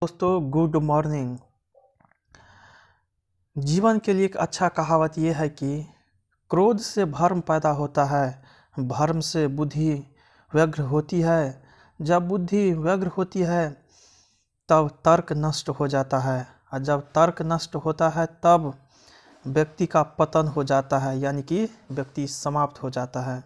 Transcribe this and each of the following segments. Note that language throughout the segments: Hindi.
दोस्तों गुड मॉर्निंग। जीवन के लिए एक अच्छा कहावत यह है कि क्रोध से भर्म पैदा होता है, भर्म से बुद्धि व्यग्र होती है, जब बुद्धि व्यग्र होती है तब तर्क नष्ट हो जाता है, और जब तर्क नष्ट होता है तब व्यक्ति का पतन हो जाता है, यानी कि व्यक्ति समाप्त हो जाता है।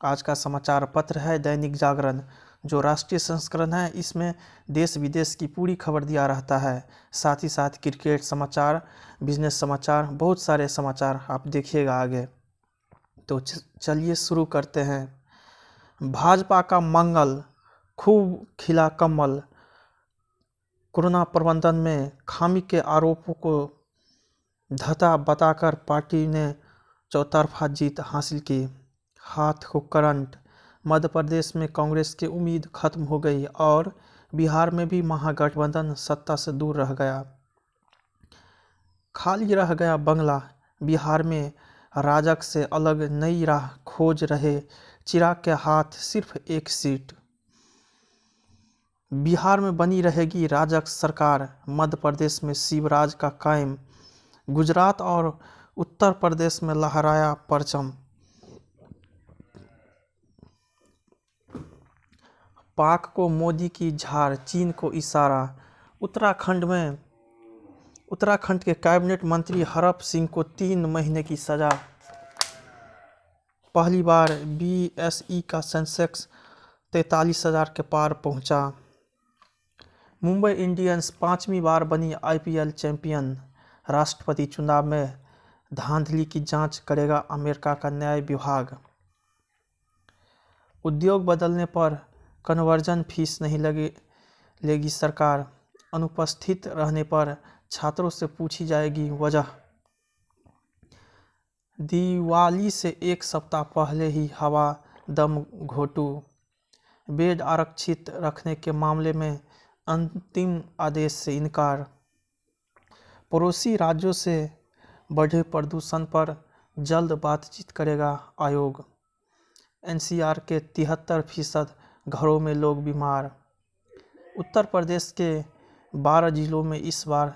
आज का समाचार पत्र है दैनिक जागरण, जो राष्ट्रीय संस्करण है। इसमें देश विदेश की पूरी खबर दिया रहता है, साथ ही साथ क्रिकेट समाचार, बिजनेस समाचार, बहुत सारे समाचार आप देखिएगा आगे। तो चलिए शुरू करते हैं। भाजपा का मंगल, खूब खिला कमल। कोरोना प्रबंधन में खामी के आरोपों को धता बताकर पार्टी ने चौतरफा जीत हासिल की। हाथ को करंट, मध्य प्रदेश में कांग्रेस की उम्मीद खत्म हो गई और बिहार में भी महागठबंधन सत्ता से दूर रह गया। खाली रह गया बंगला। बिहार में राजग से अलग नई राह खोज रहे चिराग के हाथ सिर्फ एक सीट। बिहार में बनी रहेगी राजग सरकार, मध्य प्रदेश में शिवराज का कायम, गुजरात और उत्तर प्रदेश में लहराया परचम। पाक को मोदी की झाड़, चीन को इशारा। उत्तराखंड के कैबिनेट मंत्री हरप सिंह को 3 महीने की सजा। पहली बार बीएसई का सेंसेक्स 43,000 के पार पहुंचा। मुंबई इंडियंस 5वीं बार बनी आईपीएल चैंपियन। राष्ट्रपति चुनाव में धांधली की जांच करेगा अमेरिका का न्याय विभाग। उद्योग बदलने पर कन्वर्जन फीस नहीं लेगी सरकार। अनुपस्थित रहने पर छात्रों से पूछी जाएगी वजह। दिवाली से एक सप्ताह पहले ही हवा दम घोटू। बेड आरक्षित रखने के मामले में अंतिम आदेश से इनकार। पड़ोसी राज्यों से बढ़े प्रदूषण पर जल्द बातचीत करेगा आयोग। एनसीआर के 73% घरों में लोग बीमार। उत्तर प्रदेश के 12 जिलों में इस बार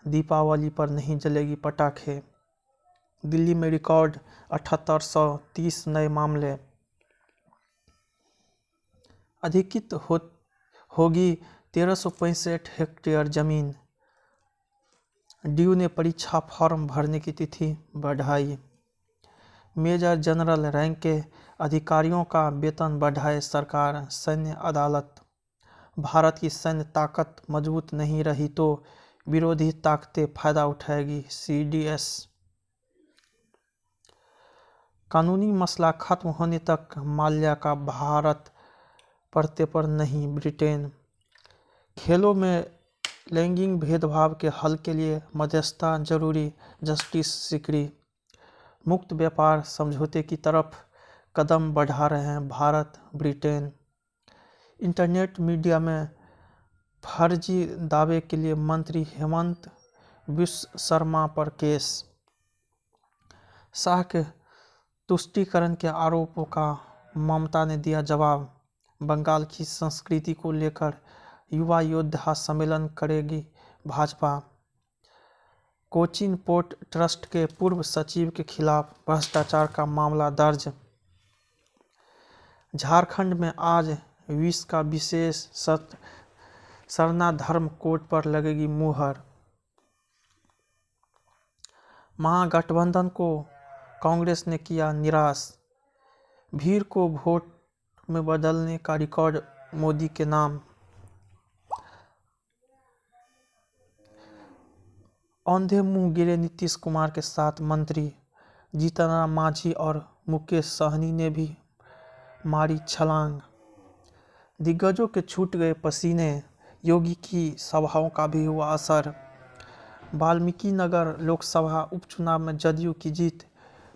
दीपावली पर नहीं जलेगी पटाखे। दिल्ली में रिकॉर्ड 7830 नए मामले। अधिकृत होगी 1365 हेक्टेयर जमीन। डीयू ने परीक्षा फॉर्म भरने की तिथि बढ़ाई। मेजर जनरल रैंक के अधिकारियों का वेतन बढ़ाए सरकार। सैन्य अदालत, भारत की सैन्य ताकत मजबूत नहीं रही तो विरोधी ताकतें फायदा उठाएगी। सीडीएस। कानूनी मसला खत्म होने तक माल्या का भारत परते पर नहीं ब्रिटेन। खेलों में लैंगिक भेदभाव के हल के लिए मध्यस्थता जरूरी, जस्टिस सिकरी। मुक्त व्यापार समझौते की तरफ कदम बढ़ा रहे हैं भारत ब्रिटेन। इंटरनेट मीडिया में फर्जी दावे के लिए मंत्री हेमंत बिश्व शर्मा पर केस। शाह के तुष्टीकरण के आरोपों का ममता ने दिया जवाब। बंगाल की संस्कृति को लेकर युवा योद्धा सम्मेलन करेगी भाजपा। कोचीन पोर्ट ट्रस्ट के पूर्व सचिव के खिलाफ भ्रष्टाचार का मामला दर्ज। झारखंड में आज विश्व का विशेष सत्र, सरना धर्म कोड पर लगेगी मुहर। महागठबंधन को कांग्रेस ने किया निराश। भीड़ को वोट में बदलने का रिकॉर्ड मोदी के नाम। औंधे मुंह गिरे नीतीश कुमार के साथ मंत्री जीतन राम मांझी और मुकेश सहनी ने भी मारी छलांग। दिग्गजों के छूट गए पसीने, योगी की सभाओं का भी हुआ असर। वाल्मीकि नगर लोकसभा उपचुनाव में जदयू की जीत।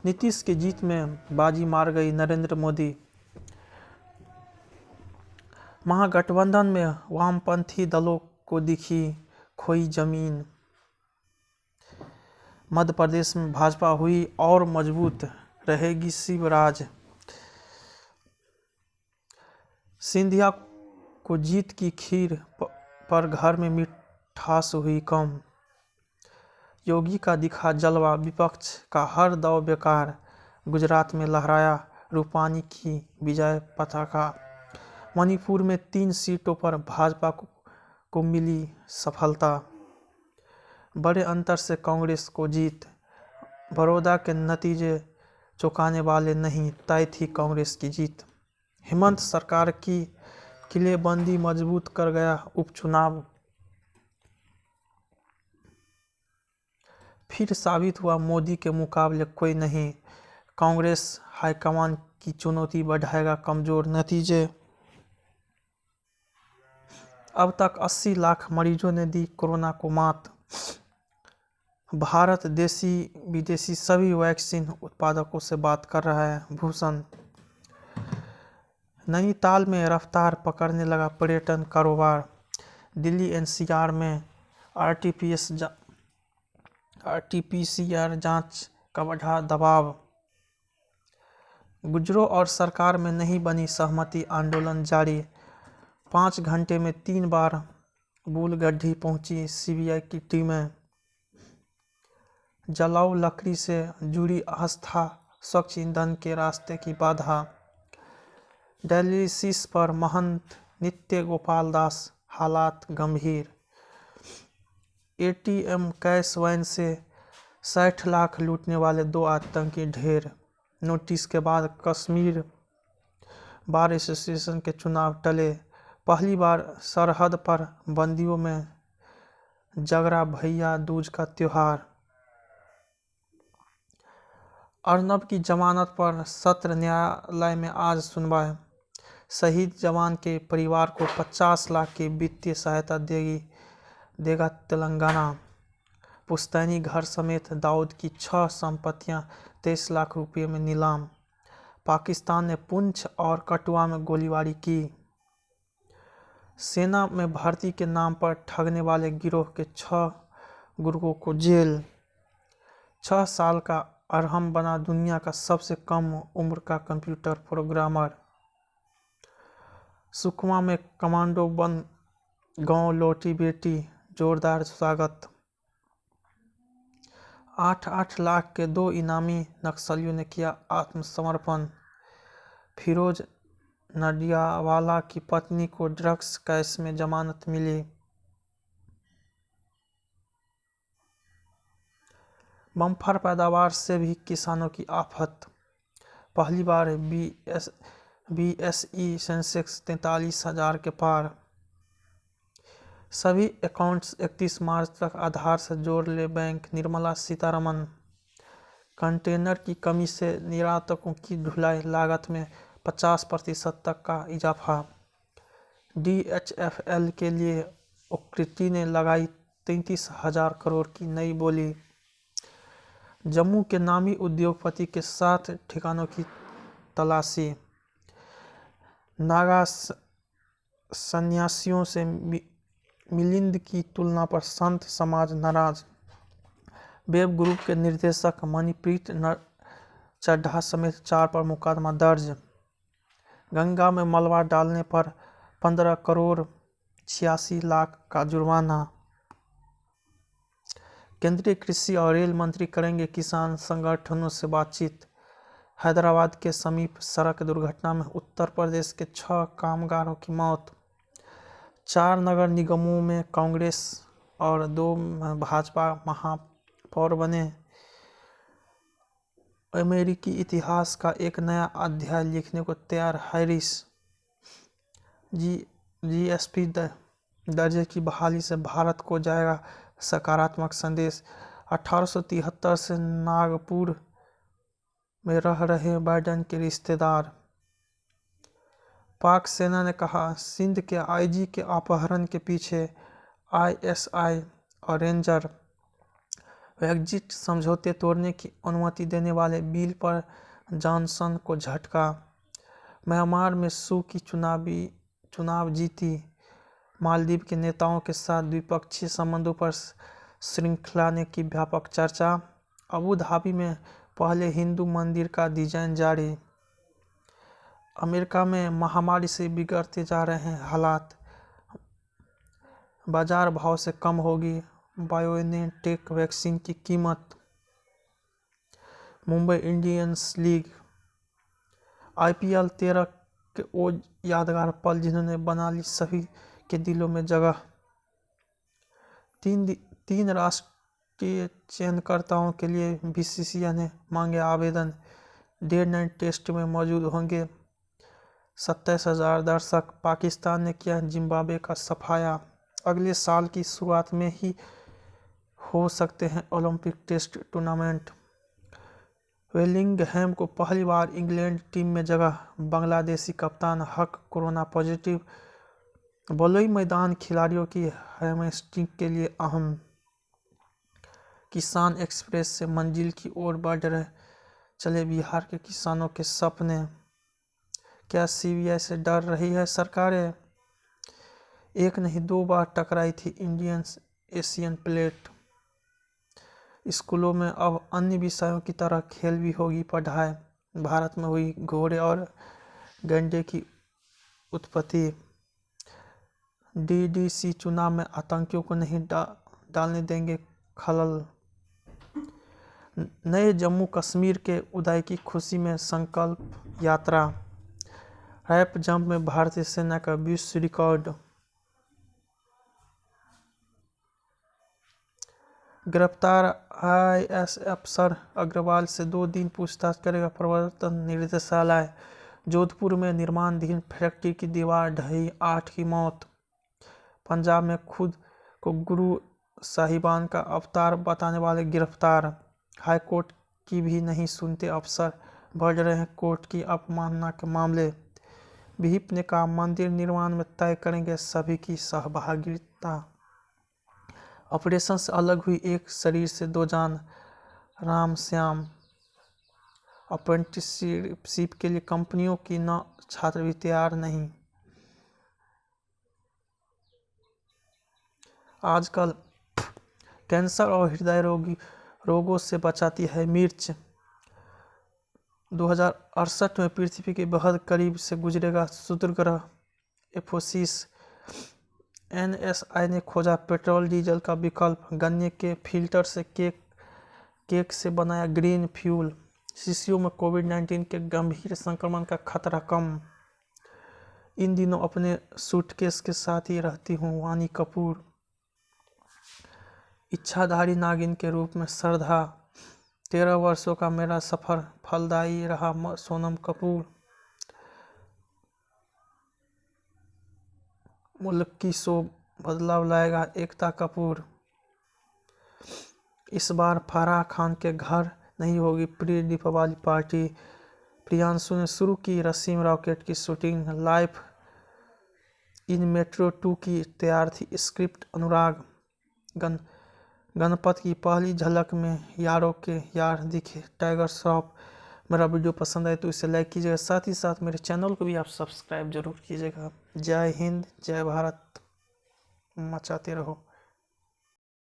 नीतीश की जीत में बाजी मार गई नरेंद्र मोदी। महागठबंधन में वामपंथी दलों को दिखी खोई जमीन। मध्य प्रदेश में भाजपा हुई और मजबूत, रहेगी शिवराज। सिंधिया को जीत की खीर पर घर में मिठास हुई कम। योगी का दिखा जलवा, विपक्ष का हर दाव बेकार। गुजरात में लहराया रूपानी की विजय पताका। मणिपुर में 3 सीटों पर भाजपा को मिली सफलता। बड़े अंतर से कांग्रेस को जीत। बड़ौदा के नतीजे चौंकाने वाले नहीं, तय थी कांग्रेस की जीत। हेमंत सरकार की किलेबंदी मजबूत कर गया उपचुनाव। फिर साबित हुआ मोदी के मुकाबले कोई नहीं। कांग्रेस हाईकमान की चुनौती बढ़ाएगा कमजोर नतीजे। अब तक 80 लाख मरीजों ने दी कोरोना को मात। भारत देसी विदेशी सभी वैक्सीन उत्पादकों से बात कर रहा है। भूषण। नैनीताल में रफ्तार पकड़ने लगा पर्यटन कारोबार। दिल्ली एनसीआर में आरटीपीसीआर जांच का बढ़ा दबाव। गुर्जरों और सरकार में नहीं बनी सहमति, आंदोलन जारी। 5 घंटे में 3 बार बूलगड्ढी पहुंची सीबीआई की टीमें। जलाऊ लकड़ी से जुड़ी आस्था स्वच्छ ईंधन के रास्ते की बाधा। डायलिसिस पर महंत नित्य गोपाल दास, हालात गंभीर। एटीएम कैश वैन से 60 लाख लूटने वाले 2 आतंकी ढेर। नोटिस के बाद कश्मीर बार एसोसिएशन के चुनाव टले। पहली बार सरहद पर बंदियों में जगरा भैया दूज का त्योहार। अर्नब की जमानत पर सत्र न्यायालय में आज सुनवाई। शहीद जवान के परिवार को 50 लाख की वित्तीय सहायता देगा तेलंगाना। पुश्तैनी घर समेत दाऊद की 6 संपत्तियां 23 लाख रुपये में नीलाम। पाकिस्तान ने पुंछ और कठुआ में गोलीबारी की। सेना में भर्ती के नाम पर ठगने वाले गिरोह के 6 गुर्गों को जेल। 6 साल का अरहम बना दुनिया का सबसे कम उम्र का कंप्यूटर प्रोग्रामर। सुकमा में कमांडो बन गांव लौटी बेटी, जोरदार स्वागत। 8-8 लाख के 2 इनामी नक्सलियों ने किया आत्मसमर्पण। फिरोज नडियावाला की पत्नी को ड्रग्स केस में जमानत मिली। बम्पर पैदावार से भी किसानों की आफत। पहली बार बीएसई सेंसेक्स 43,000 के पार। सभी अकाउंट्स 31 मार्च तक आधार से जोड़ ले बैंक, निर्मला सीतारमण। कंटेनर की कमी से निर्यातकों की ढुलाई, लागत में 50% तक का इजाफा। डीएचएफएल के लिए ओक्रिटी ने लगाई 33,000 करोड़ की नई बोली। जम्मू के नामी उद्योगपति के 7 ठिकानों की तलाशी। नागा सन्यासियों से मिलिंद की तुलना पर संत समाज नाराज। वेब ग्रुप के निर्देशक मणिप्रीत चड्ढा समेत 4 पर मुकदमा दर्ज। गंगा में मलबा डालने पर 15 करोड़ 86 लाख का जुर्माना। केंद्रीय कृषि और रेल मंत्री करेंगे किसान संगठनों से बातचीत। हैदराबाद के समीप सड़क दुर्घटना में उत्तर प्रदेश के 6 कामगारों की मौत। 4 नगर निगमों में कांग्रेस और 2 में भाजपा महापौर बने। अमेरिकी इतिहास का एक नया अध्याय लिखने को तैयार हैरिस। जीएसपी दर्जे की बहाली से भारत को जाएगा सकारात्मक संदेश। 1873 से नागपुर में रह रहे बाइडेन के रिश्तेदार। पाक सेना ने कहा, सिंध के आईजी के अपहरण के पीछे आईएसआई और रेंजर। ब्रेक्जिट समझौते तोड़ने की अनुमति देने वाले बिल पर जॉनसन को झटका। म्यांमार में सू की चुनाव जीती। मालदीव के नेताओं के साथ द्विपक्षीय संबंधों पर श्रृंखला की व्यापक चर्चा। अबू धाबी में पहले हिंदू मंदिर का डिजाइन जारी। अमेरिका में महामारी से बिगड़ते जा रहे हैं हालात। बाजार भाव से कम होगी बायोएनटेक वैक्सीन की कीमत। मुंबई इंडियंस लीग IPL 13 के वो यादगार पल जिन्होंने बना ली सभी के दिलों में जगह। तीन राष्ट्रीय चयनकर्ताओं के लिए BCCI ने मांगे आवेदन। डे 9 टेस्ट में मौजूद होंगे 27,000 दर्शक। पाकिस्तान ने किया जिम्बाब्वे का सफाया। अगले साल की शुरुआत में ही हो सकते हैं ओलंपिक टेस्ट टूर्नामेंट। वेलिंगहैम को पहली बार इंग्लैंड टीम में जगह। बांग्लादेशी कप्तान हक कोरोना पॉजिटिव। बलुई मैदान खिलाड़ियों की हैमस्ट्रिंग के लिए अहम। किसान एक्सप्रेस से मंजिल की ओर बढ़ रहे चले बिहार के किसानों के सपने। क्या CBI से डर रही है सरकारें? एक नहीं 2 बार टकराई थी इंडियन एशियन प्लेट। स्कूलों में अब अन्य विषयों की तरह खेल भी होगी पढ़ाई। भारत में हुई घोड़े और गैंडे की उत्पत्ति। DDC चुनाव में आतंकियों को नहीं डालने देंगे खलल। नए जम्मू कश्मीर के उदय की खुशी में संकल्प यात्रा। रैप जंप में भारतीय सेना का विश्व रिकॉर्ड। गिरफ्तार IAS अफसर अग्रवाल से 2 दिन पूछताछ करेगा प्रवर्तन निदेशालय। जोधपुर में निर्माणाधीन फैक्ट्री की दीवार ढही, 8 की मौत। पंजाब में खुद को गुरु साहिबान का अवतार बताने वाले गिरफ्तार। हाईकोर्ट की भी नहीं सुनते अफसर, बढ़ रहे हैं कोर्ट की अवमानना के मामले। विहिप ने कहा मंदिर निर्माण में तय करेंगे सभी की सहभागिता। ऑपरेशन से अलग हुई एक शरीर से 2 जान। राम श्याम। अप्रेंटिसशिप के लिए कंपनियों की न छात्रवृत्ति तैयार नहीं। आजकल कैंसर और हृदय रोगों से बचाती है मिर्च। 2068 में पृथ्वी के बहुत करीब से गुजरेगा क्षुद्र ग्रह एफोसिस। NSI ने खोजा पेट्रोल डीजल का विकल्प। गन्ने के फिल्टर से केक से बनाया ग्रीन फ्यूल। शिशुओं में कोविड-19 के गंभीर संक्रमण का खतरा कम। इन दिनों अपने सूटकेस के साथ ही रहती हूँ वाणी कपूर। इच्छाधारी नागिन के रूप में श्रद्धा। 13 वर्षों का मेरा सफर फलदायी रहा सोनम कपूर। मुल्क की सोच बदलाव लाएगा एकता कपूर। इस बार फराह खान के घर नहीं होगी प्री दीपावली पार्टी। प्रियांशु ने शुरू की रसीम रॉकेट की शूटिंग। लाइफ इन मेट्रो 2 की तैयार थी स्क्रिप्ट। अनुराग। गणपत की पहली झलक में यारों के यार दिखे टाइगर श्रॉफ। मेरा वीडियो पसंद आए तो इसे लाइक कीजिएगा, साथ ही साथ मेरे चैनल को भी आप सब्सक्राइब जरूर कीजिएगा। जय हिंद, जय भारत, मचाते रहो।